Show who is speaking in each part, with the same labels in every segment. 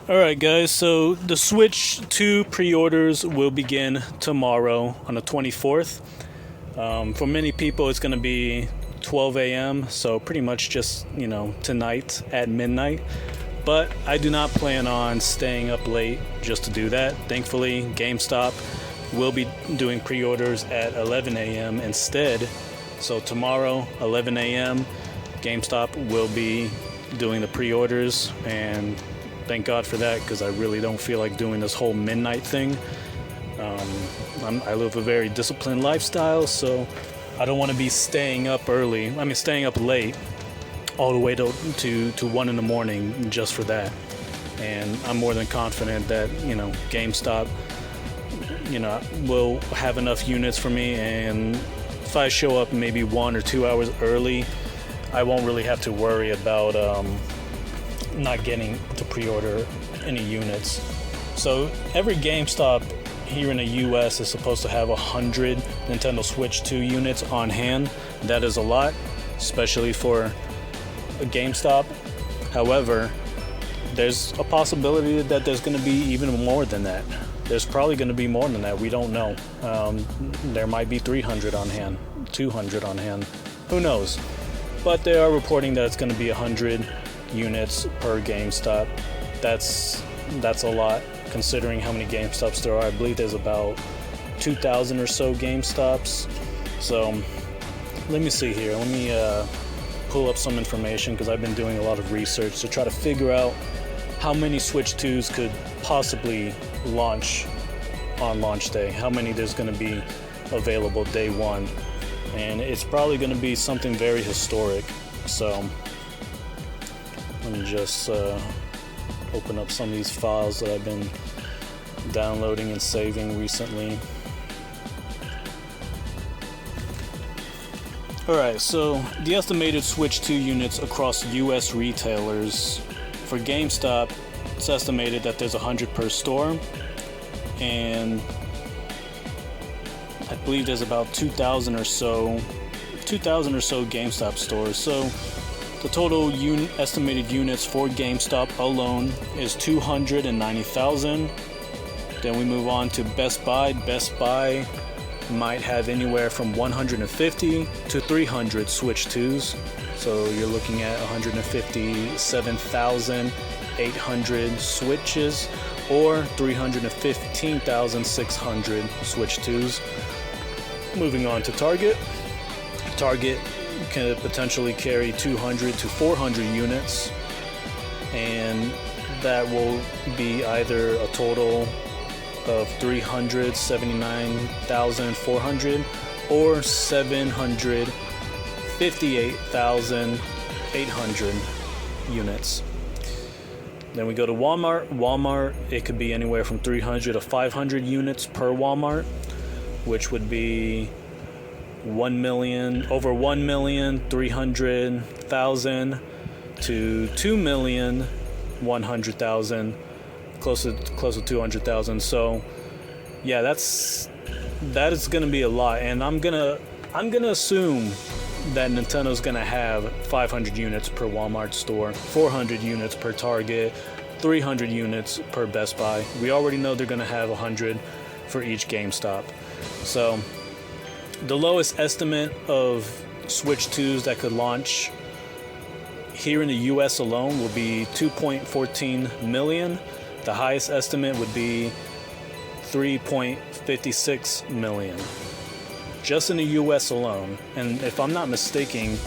Speaker 1: Alright guys, so the Switch 2 pre-orders will begin tomorrow on the 24th. For many people it's going to be 12 a.m. so pretty much just, tonight at midnight. But I do not plan on staying up late just to do that. Thankfully, GameStop will be doing pre-orders at 11 a.m. instead. So tomorrow, 11 a.m., GameStop will be doing the pre-orders, and thank God for that, because I really don't feel like doing this whole midnight thing. I live a very disciplined lifestyle, so I don't want to be staying up late all the way to 1 in the morning just for that. And I'm more than confident that, GameStop, will have enough units for me, and if I show up maybe 1 or 2 hours early, I won't really have to worry about not getting to pre-order any units. So every GameStop here in the US is supposed to have 100 Nintendo Switch 2 units on hand. That is a lot, especially for a GameStop. However, there's a possibility that there's going to be even more than that. There's probably going to be more than that. We don't know. There might be 300 on hand, 200 on hand. Who knows? But they are reporting that it's going to be 100 units per GameStop. That's a lot considering how many GameStops there are. I believe there's about 2,000 or so GameStops. So let me see here. Let me pull up some information, because I've been doing a lot of research to try to figure out how many Switch 2s could possibly launch on launch day. How many there's going to be available day one. And it's probably going to be something very historic. So let me just open up some of these files that I've been downloading and saving recently. Alright, so the estimated Switch 2 units across US retailers. For GameStop, it's estimated that there's 100 per store, and I believe there's about 2,000 or so GameStop stores. So the total estimated units for GameStop alone is 290,000. Then we move on to Best Buy. Best Buy might have anywhere from 150 to 300 Switch 2s. So you're looking at 157,800 Switches, or 315,600 Switch 2s. Moving on to Target. Target can potentially carry 200 to 400 units, and that will be either a total of 379,400 or 758,800 units. Then we go to Walmart. Walmart, it could be anywhere from 300 to 500 units per Walmart, which would be over 1,300,000 to 2,100,000, close to 200,000. So yeah, that is going to be a lot, and I'm gonna assume that Nintendo's gonna have 500 units per Walmart store, 400 units per Target, 300 units per Best Buy. We already know they're gonna have 100 for each GameStop. So the lowest estimate of Switch 2s that could launch here in the US alone will be 2.14 million. The highest estimate would be 3.56 million. Just in the US alone. And if I'm not mistaken,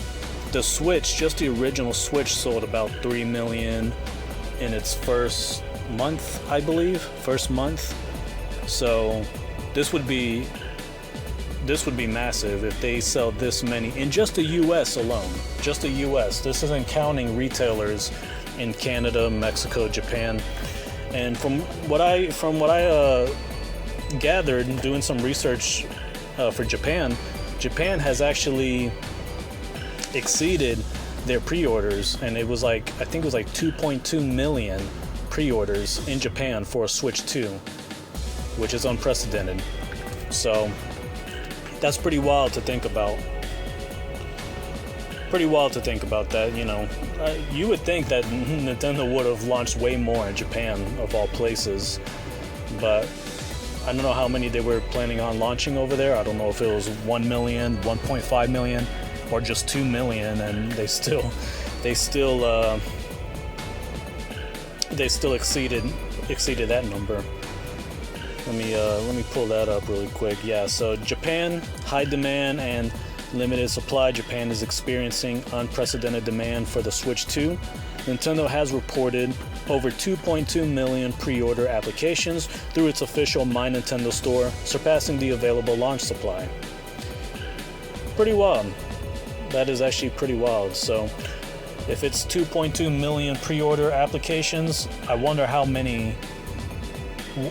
Speaker 1: the Switch, just the original Switch, sold about 3 million in its first month, I believe. So this would be massive if they sell this many in just the US alone. Just the US. This isn't counting retailers in Canada, Mexico, Japan. And from what I gathered doing some research for Japan has actually exceeded their pre-orders, and I think it was like 2.2 million pre-orders in Japan for a Switch 2, which is unprecedented. So that's pretty wild to think about. Pretty wild to think about that, you know. You would think that Nintendo would have launched way more in Japan, of all places, but I don't know how many they were planning on launching over there. I don't know if it was 1 million, 1.5 million, or just 2 million, and they still exceeded that number. Let me pull that up really quick. Yeah, so Japan, high demand and limited supply. Japan is experiencing unprecedented demand for the Switch 2. Nintendo has reported over 2.2 million pre-order applications through its official My Nintendo store, surpassing the available launch supply. Pretty wild. That is actually pretty wild. So if it's 2.2 million pre-order applications, I wonder how many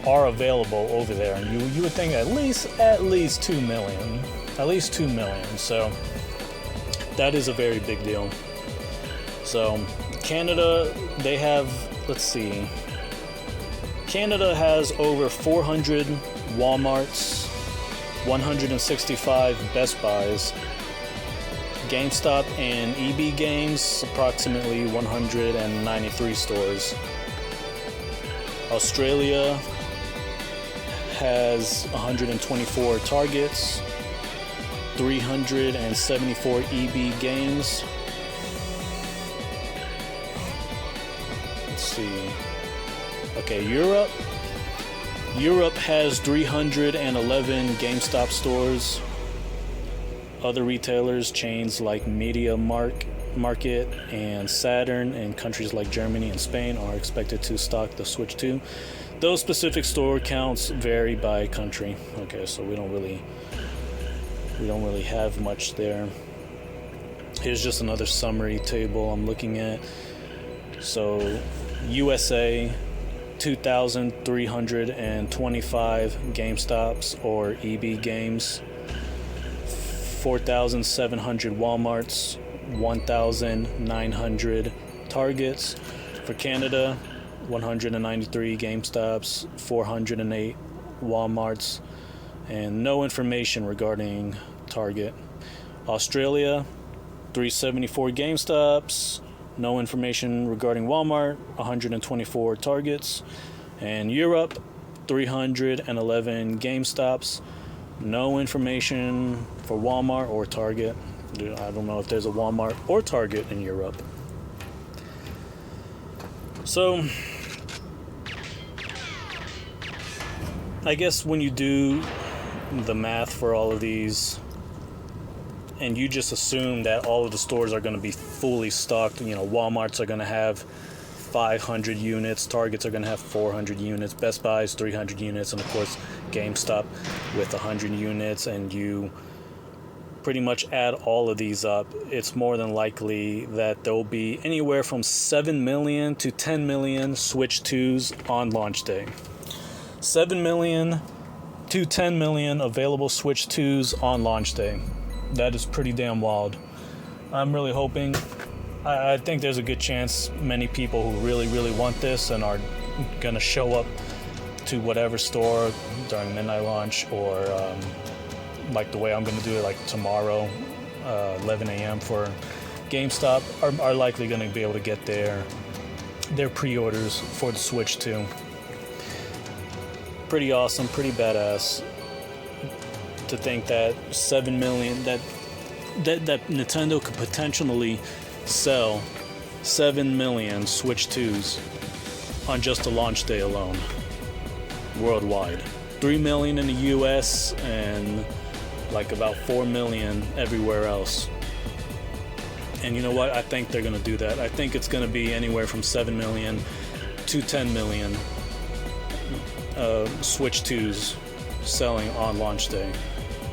Speaker 1: are available over there. And you would think at least 2 million. At least 2 million. So that is a very big deal. So Canada, they have, let's see, Canada has over 400 Walmarts, 165 Best Buys, GameStop and EB Games, approximately 193 stores. Australia has 124 Targets, 374 EB Games. Let's see. Okay, Europe has 311 GameStop stores. Other retailers, chains like Media Market and Saturn in countries like Germany and Spain are expected to stock the Switch 2. Those specific store counts vary by country. Okay, so we don't really have much there. Here's just another summary table I'm looking at. So USA, 2,325 GameStops or EB Games, 4,700 Walmarts, 1,900 Targets. For Canada, 193 GameStops, 408 Walmarts, and no information regarding Target. Australia, 374 GameStops, no information regarding Walmart, 124 Targets. And Europe, 311 GameStops, no information for Walmart or Target. I don't know if there's a Walmart or Target in Europe. So, I guess when you do the math for all of these, and you just assume that all of the stores are going to be fully stocked, you know, Walmarts are going to have 500 units, Targets are going to have 400 units, Best Buy's 300 units, and of course GameStop with 100 units, and you pretty much add all of these up, it's more than likely that there will be anywhere from 7 million to 10 million Switch 2s on launch day. 7 million to 10 million available Switch 2s on launch day. That is pretty damn wild. I'm really hoping, I think there's a good chance many people who really, really want this and are going to show up to whatever store during midnight launch, or like the way I'm going to do it, like tomorrow, 11 a.m. for GameStop, are likely going to be able to get their pre-orders for the Switch 2. Pretty awesome, pretty badass to think that 7 million, that Nintendo could potentially sell 7 million Switch 2s on just the launch day alone, worldwide. 3 million in the US and like about 4 million everywhere else. And you know what? I think they're going to do that. I think it's going to be anywhere from 7 million to 10 million Switch 2s selling on launch day.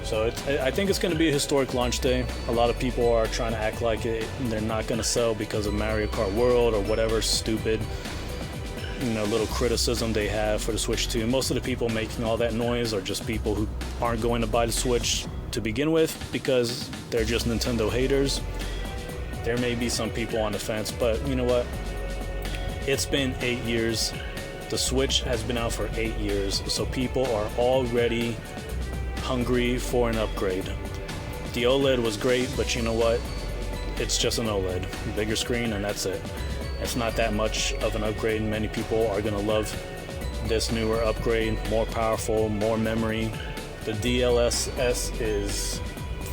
Speaker 1: So I think it's going to be a historic launch day. A lot of people are trying to act like they're not going to sell because of Mario Kart World or whatever stupid, little criticism they have for the Switch 2. Most of the people making all that noise are just people who aren't going to buy the Switch to begin with because they're just Nintendo haters. There may be some people on the fence, but you know what? It's been 8 years. The Switch has been out for 8 years, so people are already hungry for an upgrade. The OLED was great, but you know what? it's just an OLED, bigger screen, and that's it. It's not that much of an upgrade. Many people are gonna love this newer upgrade, more powerful, more memory. The DLSS is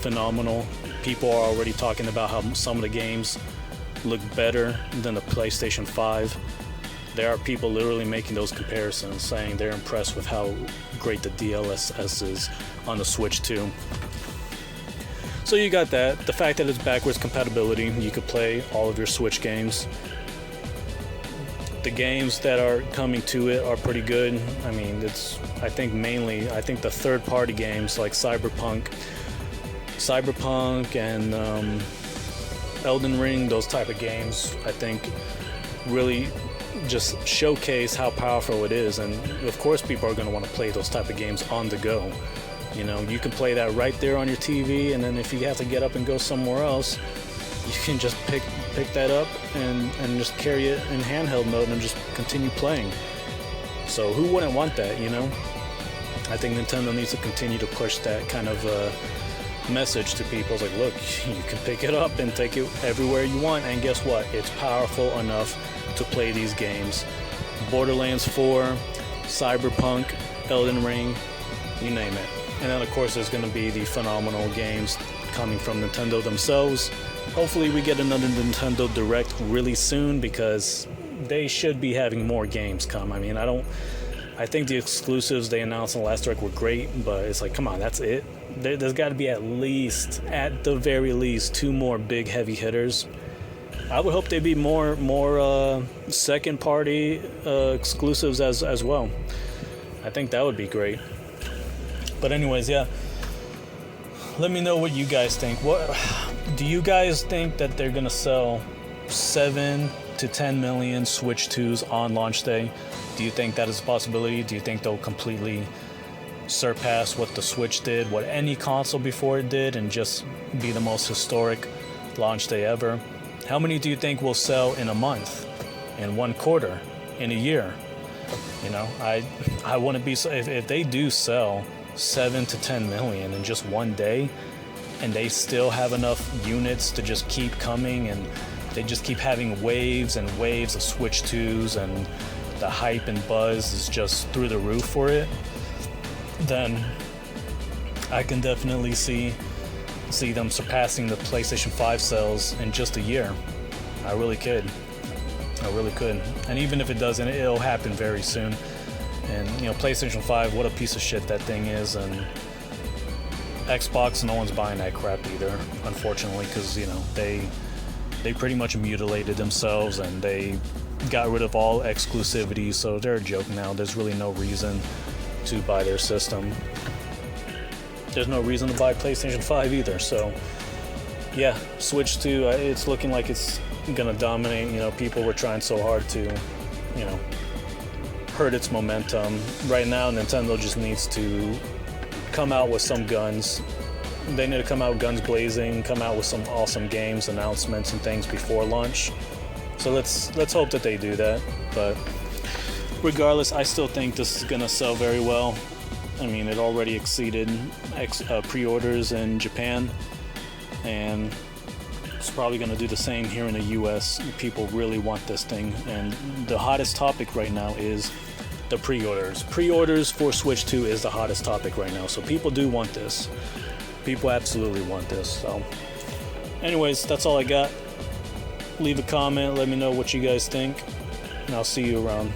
Speaker 1: phenomenal. People are already talking about how some of the games look better than the PlayStation 5. There are people literally making those comparisons, saying they're impressed with how great the DLSS is on the Switch 2. So you got that. The fact that it's backwards compatibility, you could play all of your Switch games. The games that are coming to it are pretty good. I mean, I think the third-party games like Cyberpunk and Elden Ring, those type of games, I think really just showcase how powerful it is. And of course people are going to want to play those type of games on the go. You know, you can play that right there on your TV, and then if you have to get up and go somewhere else, you can just pick that up and just carry it in handheld mode and just continue playing. So who wouldn't want that, you know? I think Nintendo needs to continue to push that kind of message to people. It's like, look, you can pick it up and take it everywhere you want, and guess what? It's powerful enough to play these games. Borderlands 4, Cyberpunk, Elden Ring, you name it. And then of course there's going to be the phenomenal games coming from Nintendo themselves. Hopefully we get another Nintendo Direct really soon, because they should be having more games come. I mean, I think the exclusives they announced in the last Direct were great, but it's like, come on, that's it? There's got to be at the very least, 2 more big heavy hitters. I would hope they'd be more second party exclusives as well. I think that would be great. But anyways, yeah. Let me know what you guys think. What do you guys think that they're gonna sell 7 to 10 million Switch 2s on launch day? Do you think that is a possibility? Do you think they'll completely surpass what the Switch did, what any console before it did, and just be the most historic launch day ever? How many do you think will sell in a month, in 1 quarter, in a year? You know, I wouldn't be so if they do sell 7 to 10 million in just one day, and they still have enough units to just keep coming, and they just keep having waves and waves of Switch 2s, and the hype and buzz is just through the roof for it, then I can definitely see them surpassing the PlayStation 5 sales in just a year. I really could. And even if it doesn't, it'll happen very soon. And you know, PlayStation 5, what a piece of shit that thing is, and Xbox, no one's buying that crap either, unfortunately, because you know they pretty much mutilated themselves, and they got rid of all exclusivity, so they're a joke now. There's really no reason to buy their system. There's no reason to buy PlayStation 5 either. So yeah, Switch 2, it's looking like it's gonna dominate. You know, people were trying so hard to, you know, hurt its momentum. Right now, Nintendo just needs to come out with some guns. They need to come out guns blazing, come out with some awesome games, announcements, and things before launch. So let's hope that they do that. But regardless, I still think this is gonna sell very well. I mean, it already exceeded pre-orders in Japan, and it's probably going to do the same here in the US. People really want this thing, and the hottest topic right now is the pre-orders. Pre-orders for Switch 2 is the hottest topic right now, so people do want this. People absolutely want this. So anyways, that's all I got. Leave a comment, let me know what you guys think, and I'll see you around.